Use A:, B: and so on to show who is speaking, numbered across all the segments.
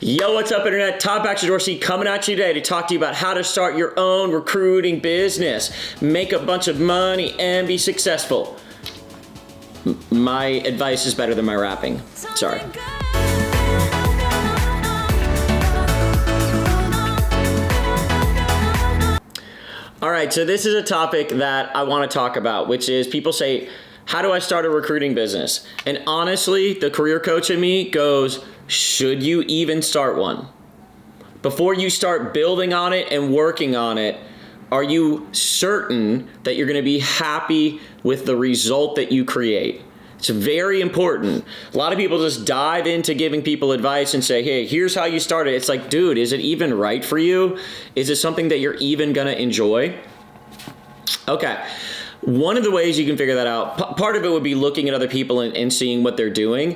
A: Yo, what's up, Internet? Todd Baxter Dorsey coming at you today to talk to you about how to start your own recruiting business, make a bunch of money, and be successful. My advice is better than my rapping. Sorry. All right, so this is a topic that I want to talk about, which is people say, how do I start a recruiting business? And honestly, the career coach in me goes, should you even start one? Before you start building on it and working on it, are you certain that you're going to be happy with the result that you create? It's very important. A lot of people just dive into giving people advice and say, hey, here's how you start it. It's like, dude, is it even right for you? Is it something that you're even going to enjoy? Okay. One of the ways you can figure that out, part of it would be looking at other people and seeing what they're doing.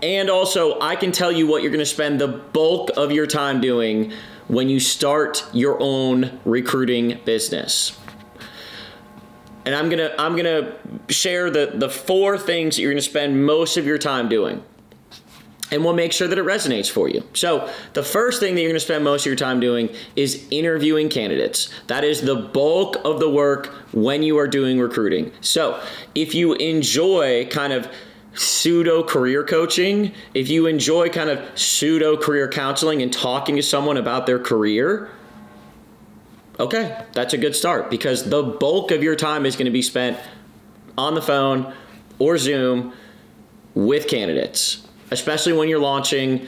A: And also, I can tell you what you're going to spend the bulk of your time doing when you start your own recruiting business. And I'm gonna share the 4 things that you're gonna spend most of your time doing. And we'll make sure that it resonates for you. So the first thing that you're gonna spend most of your time doing is interviewing candidates. That is the bulk of the work when you are doing recruiting. So if you enjoy kind of pseudo career coaching, if you enjoy kind of pseudo career counseling and talking to someone about their career, okay, that's a good start, because the bulk of your time is going to be spent on the phone or Zoom with candidates, especially when you're launching,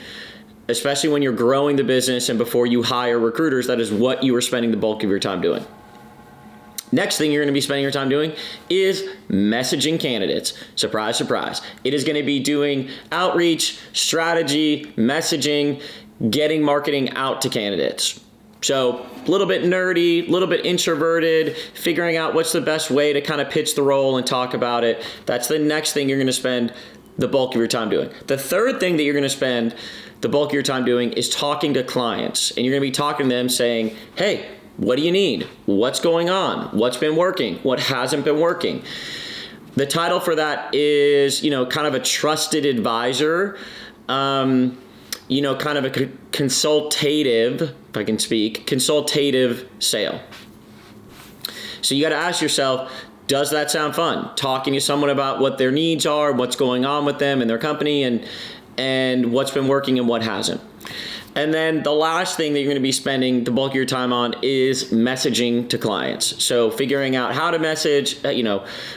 A: especially when you're growing the business and before you hire recruiters. That is what you are spending the bulk of your time doing. Next thing you're going to be spending your time doing is messaging candidates. Surprise, surprise. It is going to be doing outreach, strategy, messaging, getting marketing out to candidates. So a little bit nerdy, a little bit introverted, figuring out what's the best way to kind of pitch the role and talk about it. That's the next thing you're going to spend the bulk of your time doing. The third thing that you're going to spend the bulk of your time doing is talking to clients. And you're going to be talking to them saying, hey, what do you need? What's going on? What's been working? What hasn't been working? The title for that is, kind of a trusted advisor, kind of a consultative, if I can speak, consultative sale. So you got to ask yourself, does that sound fun? Talking to someone about what their needs are, what's going on with them and their company, and what's been working and what hasn't. And then the last thing that you're going to be spending the bulk of your time on is messaging to clients. So figuring out how to message,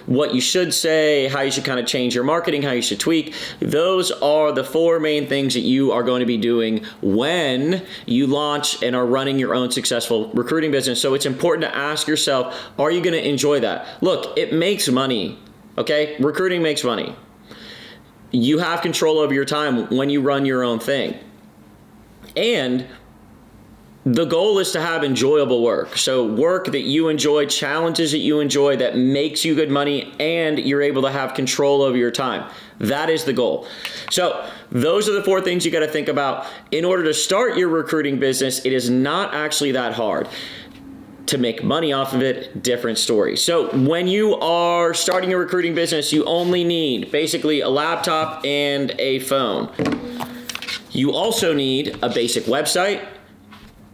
A: what you should say, how you should kind of change your marketing, how you should tweak. Those are the 4 main things that you are going to be doing when you launch and are running your own successful recruiting business. So it's important to ask yourself, are you going to enjoy that? Look, it makes money, okay? Recruiting makes money. You have control over your time when you run your own thing. And the goal is to have enjoyable work. So work that you enjoy, challenges that you enjoy, that makes you good money, and you're able to have control over your time. That is the goal. So those are the 4 things you got to think about. In order to start your recruiting business, it is not actually that hard. To make money off of it, different story. So when you are starting a recruiting business, you only need basically a laptop and a phone. You also need a basic website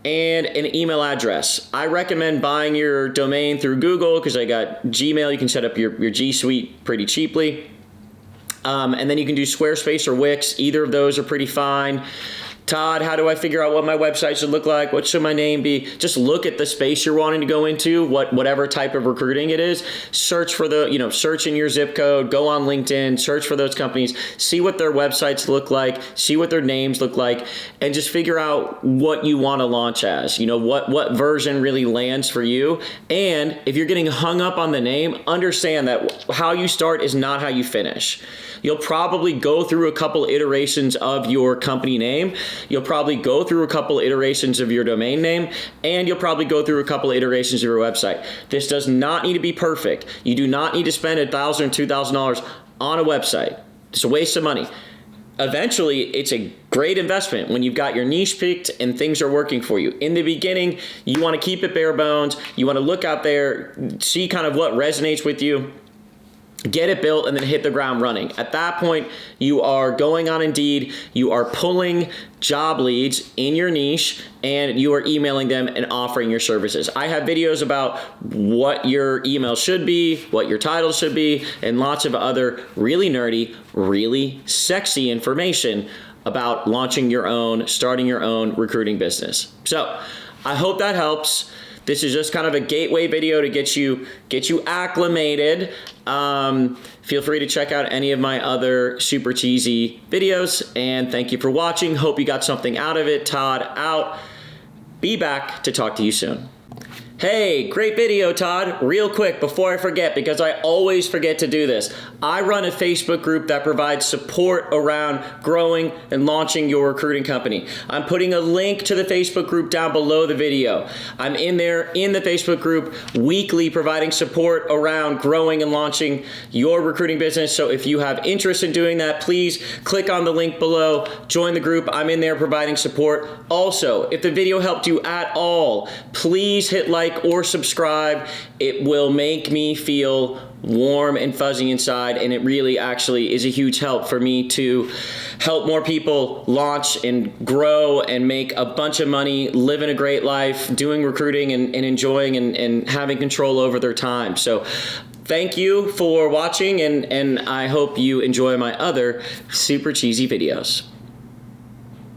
A: and an email address. I recommend buying your domain through Google because I got Gmail. You can set up your G Suite pretty cheaply. And then you can do Squarespace or Wix. Either of those are pretty fine. Todd, how do I figure out what my website should look like? What should my name be? Just look at the space you're wanting to go into, whatever type of recruiting it is. Search for search in your zip code, go on LinkedIn, search for those companies, see what their websites look like, see what their names look like, and just figure out what you want to launch as. What version really lands for you. And if you're getting hung up on the name, understand that how you start is not how you finish. You'll probably go through a couple iterations of your company name. You'll probably go through a couple iterations of your domain name, and you'll probably go through a couple iterations of your website. This does not need to be perfect. You do not need to spend $1,000 or $2,000 on a website. It's a waste of money. Eventually, it's a great investment when you've got your niche picked and things are working for you. In the beginning, you want to keep it bare bones. You want to look out there, see kind of what resonates with you. get it built, and then hit the ground running. At that point, you are going on Indeed, you are pulling job leads in your niche, and you are emailing them and offering your services. I have videos about what your email should be, what your title should be, and lots of other really nerdy, really sexy information about launching your own, starting your own recruiting business. So I hope that helps. This is just kind of a gateway video to get you acclimated. Feel free to check out any of my other super cheesy videos, and thank you for watching. Hope you got something out of it. Todd out. Be back to talk to you soon. Hey, great video, Todd. Real quick, before I forget, because I always forget to do this, I run a Facebook group that provides support around growing and launching your recruiting company. I'm putting a link to the Facebook group down below the video. I'm in there in the Facebook group weekly providing support around growing and launching your recruiting business. So if you have interest in doing that, please click on the link below, join the group. I'm in there providing support. Also, if the video helped you at all, please hit like or subscribe. It will make me feel warm and fuzzy inside, and it really actually is a huge help for me to help more people launch and grow and make a bunch of money, living a great life, doing recruiting and enjoying and having control over their time. So thank you for watching, and I hope you enjoy my other super cheesy videos.